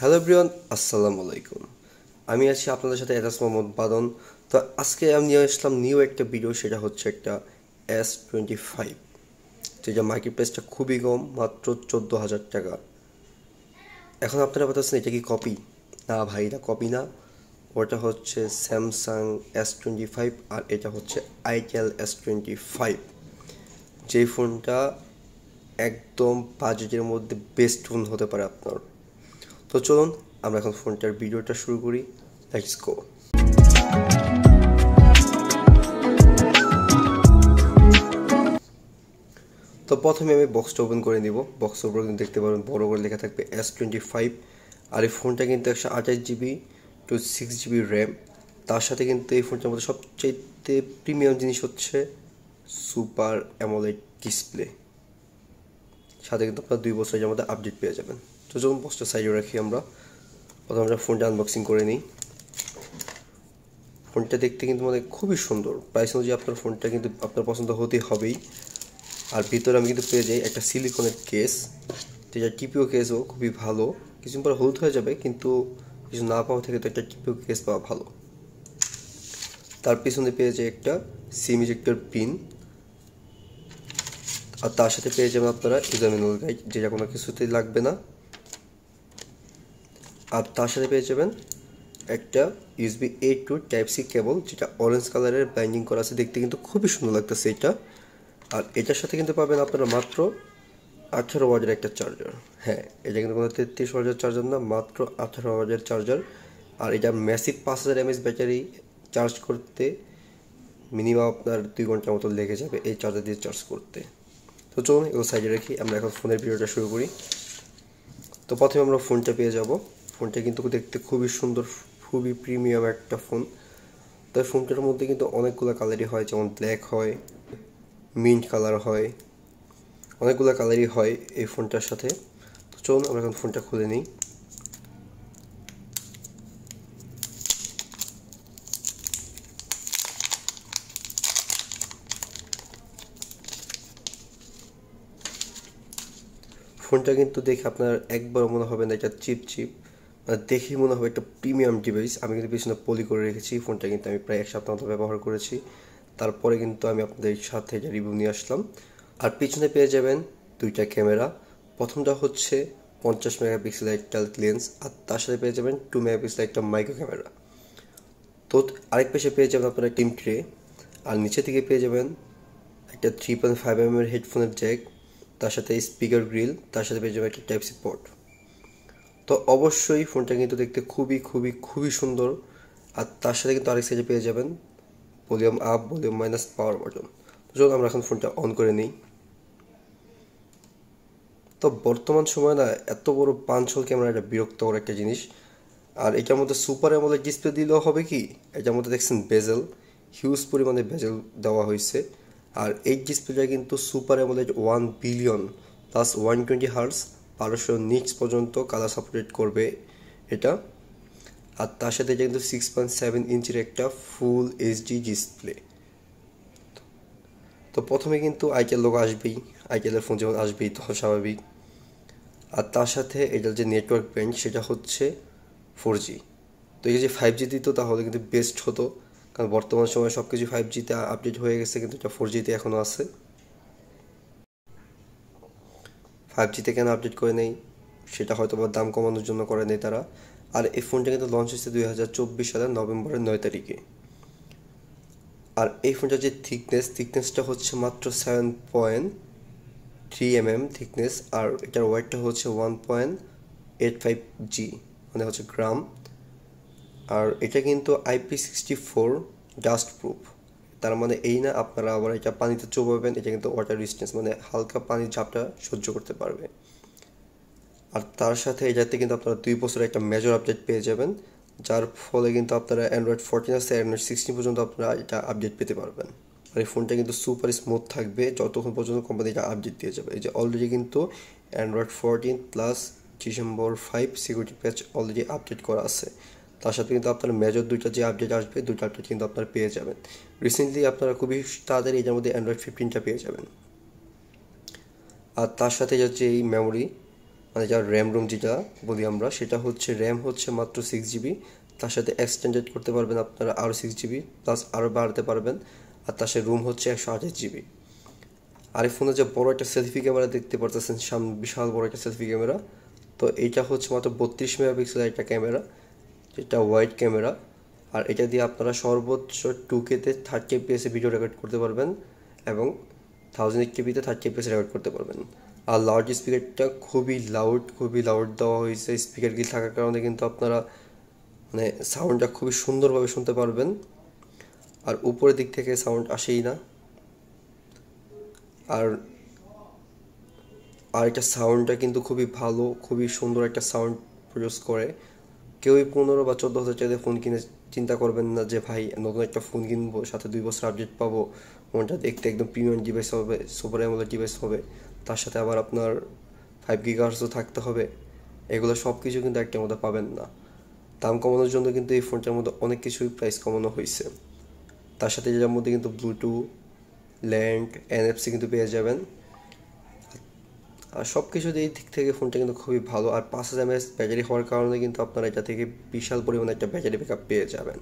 Hello everyone, আসসালামু আলাইকুম। আমি আছি আপনাদের সাথে এজাজ মোহাম্মদ বাদন। তো আজকে আমি নিয়ে আসলাম নিউ একটা ভিডিও, সেটা হচ্ছে একটা S25, যেটা মার্কেট প্রাইসটা খুবই কম, মাত্র 14,000 টাকা। এখন আপনারা বলতেছেন এটা কি কপি? না ভাই, এটা কপি না। ওটা হচ্ছে স্যামসাং S25 আর এটা হচ্ছে আইটেল S25, যেই ফোনটা একদম বাজেটের মধ্যে বেস্ট ফোন হতে পারে আপনার। তো চলুন আমরা এখন ফোনটার ভিডিওটা শুরু করি। Let's go. তো প্রথমে আমি বক্সটা ওপেন করে নিব। বক্স ওপরে কিন্তু দেখতে পারবেন বড় করে লেখা থাকবে S25। আর এই ফোনটা কিন্তু 128 GB টু 6 GB র্যাম। তার সাথে কিন্তু এই ফোনটার মধ্যে সবচেয়ে প্রিমিয়াম জিনিস হচ্ছে সুপার অ্যামোলেড ডিসপ্লে। সাথে কিন্তু আপনার 2 বছরের মধ্যে আপডেট পেয়ে যাবেন। তো যখন বক্সটা সাইডে রাখি, আমরা প্রথমে আমরা ফোনটা আনবক্সিং করে নিই। ফোনটা দেখতে কিন্তু মানে খুবই সুন্দর। প্রাইস অনুযায়ী আপনার ফোনটা কিন্তু আপনার পছন্দ হতেই হবেই। আর ভিতরে আমি কিন্তু পেয়ে যাই একটা সিলিকনের কেস, যেটা টিপিও কেসও খুবই ভালো। কিছুদিন পর হলুদ হয়ে যাবে, কিন্তু কিছু না পাওয়া থেকে তো একটা টিপিও কেস পাওয়া ভালো। তার পিছনে পেয়ে যাই একটা সিম ইজেক্টর পিন, আর তার সাথে পেয়ে যাবেন আপনারা ইউজার ম্যানুয়াল গাইড, যেটা কোনো কিছুতেই লাগবে না। আর তার সাথে পেয়ে যাবেন একটা USB-A to Type-C কেবল, যেটা অরেঞ্জ কালারের বাইন্ডিং করা আছে। দেখতে কিন্তু খুবই সুন্দর লাগতেছে এটা। আর এটার সাথে কিন্তু পাবেন আপনারা মাত্র 18 ওয়াটের একটা চার্জার। হ্যাঁ, এটা কিন্তু কোনো 33 ওয়াটের চার্জার না, মাত্র 18 ওয়াটের চার্জার। আর এটা ম্যাসিভ 5000 mAh ব্যাটারি। চার্জ করতে মিনিমাম আপনার 2 ঘন্টার মতো লেগে যাবে এই চার্জার দিয়ে চার্জ করতে। তো চলুন এগুলো সাইডে রেখি, আমরা এখন ফোনের ভিডিওটা শুরু করি। তো প্রথমে আমরা ফোনটা পেয়ে যাব। ফোনটা কিন্তু দেখতে খুবই সুন্দর, খুবই প্রিমিয়াম একটা ফোন। তাই ফোনটার মধ্যে কিন্তু অনেকগুলো কালারই হয়, যেমন ব্ল্যাক হয়, মিন্ট কালার হয়, অনেকগুলো কালারই হয় এই ফোনটার সাথে। তো চলুন আমরা এখন ফোনটা খুলে নিই। ফোনটা কিন্তু দেখে আপনার একবার মনে হবে না এটা চিপ চিপ, দেখেই মনে হবে একটা প্রিমিয়াম ডিভাইস। আমি কিন্তু পিছনে পলি করে রেখেছি। ফোনটা কিন্তু আমি প্রায় 1 সপ্তাহ মতো ব্যবহার করেছি। তারপরে কিন্তু আমি আপনাদের সাথে এটা রিভিউ নিয়ে আসলাম। আর পিছনে পেয়ে যাবেন দুইটা ক্যামেরা। প্রথমটা হচ্ছে 50 মেগাপিক্সেলের একটা লেন্স, আর তার সাথে পেয়ে যাবেন 2 মেগাপিক্সেলের একটা মাইক্রো ক্যামেরা। তো আরেক পাশে পেয়ে যাবেন আপনারা টিম ট্রে। আর নিচে থেকে পেয়ে যাবেন একটা 3.5 mm হেডফোনের জ্যাক, তার সাথে স্পিকার গ্রিল, তার সাথে পেয়ে যাবেন একটা টাইপ-সি পোর্ট। তো অবশ্যই ফোনটা কিন্তু দেখতে খুবই খুবই খুবই সুন্দর। আর তার সাথে কিন্তু আরেক সাইডে পেয়ে যাবেন volume up, volume minus, power button. তো চলুন আমরা এখন ফোনটা অন করে নিই। তো বর্তমান সময় না, এত বড় পাঁচশোল ক্যামেরা এটা বিরক্তকর একটা জিনিস। আর এটার মধ্যে সুপার অ্যামোলেড ডিসপ্লে দিলেও হবে কি, এটার মধ্যে দেখছেন বেজেল, হিউজ পরিমাণে বেজেল দেওয়া হয়েছে। আর এই ডিসপ্লেটা কিন্তু super AMOLED 1 billion plus 120 hertz 1200 nits পর্যন্ত কালার সাপোর্টেড করবে এটা। আর তার সাথে এটা কিন্তু 6.7 ইঞ্চির একটা ফুল এইচডি ডিসপ্লে। তো প্রথমে কিন্তু আইটেল লোগো আসবেই, আইটেলের ফোন যেমন আসবেই, তো স্বাভাবিক। আর তার সাথে এটার যে নেটওয়ার্ক ব্যান্ড সেটা হচ্ছে 4G। তো এই যে 5G দিত তাহলে কিন্তু বেস্ট হতো, কারণ বর্তমান সময়ে সব কিছু 5Gতে আপডেট হয়ে গেছে, কিন্তু এটা 4Gতে এখনও আছে। 5Gতে কেন আপডেট করে নেই, সেটা হয়তো বা দাম কমানোর জন্য করে নেই তারা। আর এই ফোনটা কিন্তু লঞ্চ হয়েছে 2024 সালের নভেম্বরের 9 তারিখে। আর এই ফোনটার যে থিকনেসটা হচ্ছে মাত্র 7.3 mm থিকনেস। আর এটার ওয়েটটা হচ্ছে 1.85 g, মানে হচ্ছে গ্রাম। আর এটা কিন্তু IP64 ডাস্ট প্রুফ। তার মানে এই না আপনারা আবার এটা পানিতে চোবাবেন, এটা কিন্তু ওয়াটার রেজিস্ট্যান্স, মানে হালকা পানির ঝাপটা সহ্য করতে পারবে। আর তার সাথে এটাতে কিন্তু আপনারা 2 বছরের একটা মেজর আপডেট পেয়ে যাবেন, যার ফলে কিন্তু আপনারা অ্যান্ড্রয়েড 14 আছে, অ্যান্ড্রয়েড 16 পর্যন্ত আপনারা এটা আপডেট পেতে পারবেন। আর এই ফোনটা কিন্তু সুপার স্মুথ থাকবে যতক্ষণ পর্যন্ত কোম্পানি এটা আপডেট দিয়ে যাবে। এই যে অলরেডি কিন্তু অ্যান্ড্রয়েড 14 প্লাস ডিসেম্বর 5 সিকিউরিটি প্যাচ অলরেডি আপডেট করা আছে। তার সাথে কিন্তু আপনার মেজর দুইটা যে আপডেট আসবে, দুইটা আপডেট কিন্তু আপনারা পেয়ে যাবেন। রিসেন্টলি আপনারা খুবই তাড়াতাড়ি এটার মধ্যে অ্যান্ড্রয়েড 15টা পেয়ে যাবেন। আর তার সাথে যাচ্ছে এই মেমোরি, মানে যার র্যাম রোম যেটা বলি আমরা, সেটা হচ্ছে র্যাম হচ্ছে মাত্র 6 GB, তার সাথে এক্সটেন্ডেড করতে পারবেন আপনারা আরও 6 GB, প্লাস আরও বাড়াতে পারবেন। আর তার সাথে রুম হচ্ছে 128 GB। আর এই ফোনে যে বড় একটা সেলফি ক্যামেরা দেখতে পারতেছেন সামনে, বিশাল বড় একটা সেলফি ক্যামেরা, তো এইটা হচ্ছে মাত্র 32 মেগাপিক্সেলের একটা ক্যামেরা, যেটা ওয়াইড ক্যামেরা। আর এটা দিয়ে আপনারা সর্বোচ্চ 2K-তে 30 FPS ভিডিও রেকর্ড করতে পারবেন এবং 1080p-তে 30 FPS রেকর্ড করতে পারবেন। আর লাউড স্পিকারটা খুবই লাউড দেওয়া হয়েছে। স্পিকার কি থাকার কারণে কিন্তু আপনারা মানে সাউন্ডটা খুবই সুন্দরভাবে শুনতে পারবেন। আর উপরের দিক থেকে সাউন্ড আসেই না। আর আর এটা সাউন্ডটা কিন্তু খুবই ভালো, খুবই সুন্দর একটা সাউন্ড প্রডিউস করে। কেউই 15 বা 14,000 টাকা দিয়ে ফোন কিনে চিন্তা করবেন না যে ভাই নতুন একটা ফোন কিনবো, সাথে 2 বছর আপডেট পাবো, ফোনটা দেখতে একদম প্রিমিয়াম ডিভাইস হবে, সুপার অ্যামোলেড ডিভাইস হবে, তার সাথে আবার আপনার 5 GHz থাকতে হবে। এগুলো সব কিছু কিন্তু একটার মধ্যে পাবেন না। দাম কমানোর জন্য কিন্তু এই ফোনটার মধ্যে অনেক কিছুই প্রাইস কমানো হয়েছে। তার সাথে যেটার মধ্যে কিন্তু ব্লুটুথ, ল্যান্ড, NFC কিন্তু পেয়ে যাবেন। আর সব কিছু দিক থেকে ফোনটা কিন্তু খুবই ভালো। আর 5000 mAh ব্যাটারি হওয়ার কারণে কিন্তু আপনারা এটা থেকে বিশাল পরিমাণে একটা ব্যাটারি ব্যাকআপ পেয়ে যাবেন।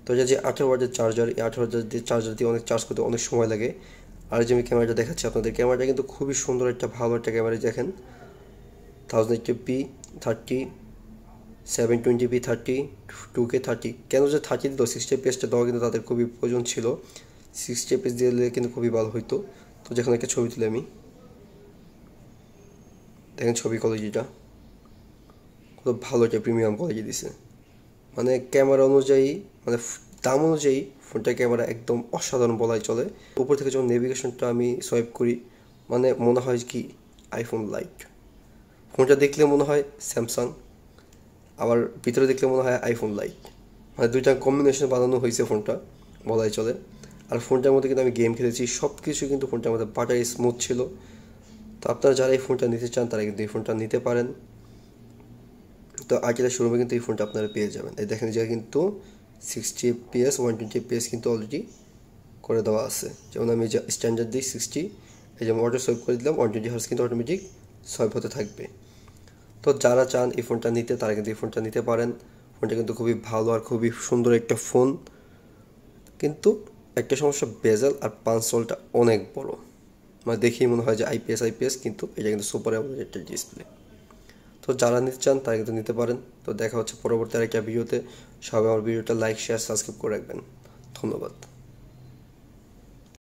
তো এটা যে 18 ওয়াটের চার্জার, এই 18 ওয়াটের দিয়ে চার্জার দিয়ে অনেক চার্জ করতে অনেক সময় লাগে। আর যে আমি ক্যামেরাটা দেখাচ্ছি আপনাদের, ক্যামেরাটা কিন্তু খুবই সুন্দর একটা ভালো একটা ক্যামেরা। দেখেন 1080p 30, 720p 30, 2K 30। কেন যে 30 দিল, 60fps দেওয়া কিন্তু তাদের খুবই প্রয়োজন ছিল। 60fps দিলে কিন্তু খুবই ভালো হইতো। তো যখন একটা ছবি তুলে আমি দেখেন ছবি কোয়ালিটিটা কত ভালো একটা প্রিমিয়াম কোয়ালিটি দিছে। মানে ক্যামেরা অনুযায়ী, মানে দাম অনুযায়ী ফোনটার ক্যামেরা একদম অসাধারণ বলাই চলে। উপর থেকে যখন নেভিগেশনটা আমি সোয়াইপ করি, মানে মনে হয় কি আইফোন লাইট। ফোনটা দেখলে মনে হয় স্যামসাং, আবার ভিতরে দেখলে মনে হয় আইফোন লাইট। মানে দুইটা কম্বিনেশন বানানো হয়েছে ফোনটা বলাই চলে। আর ফোনটার মধ্যে কিন্তু আমি গেম খেলেছি, সব কিছু কিন্তু ফোনটার মধ্যে বাটারি স্মুথ ছিল। তো আপনারা যারা এই ফোনটা নিতে চান তারা কিন্তু এই ফোনটা নিতে পারেন। তো আকিরা শোরুমে কিন্তু এই ফোনটা আপনারা পেয়ে যাবেন। এই দেখেন যে কিন্তু 60fps 120fps কিন্তু অলরেডি করে দেওয়া আছে। যেমন আমি যে স্ট্যান্ডার্ড দিই 60, এই যেমন অটো সোয়াইপ করে দিলাম 120 Hz কিন্তু অটোমেটিক সোয়াইপ হতে থাকবে। তো যারা চান এই ফোনটা নিতে তারা কিন্তু এই ফোনটা নিতে পারেন। ফোনটা কিন্তু খুবই ভালো আর খুবই সুন্দর একটা ফোন। কিন্তু একটা সমস্যা, বেজেল আর পাঞ্চলটা অনেক বড়, মানে দেখেই মনে হয় যে আইপিএস, কিন্তু এটা কিন্তু সুপার অ্যামোলেড একটা ডিসপ্লে। তো যারা নিতে চান তারা কিন্তু নিতে পারেন। তো দেখা হচ্ছে পরবর্তী আরেকটা ভিডিওতে। সবাই আমার ভিডিওটা লাইক, শেয়ার, সাবস্ক্রাইব করে রাখবেন। ধন্যবাদ।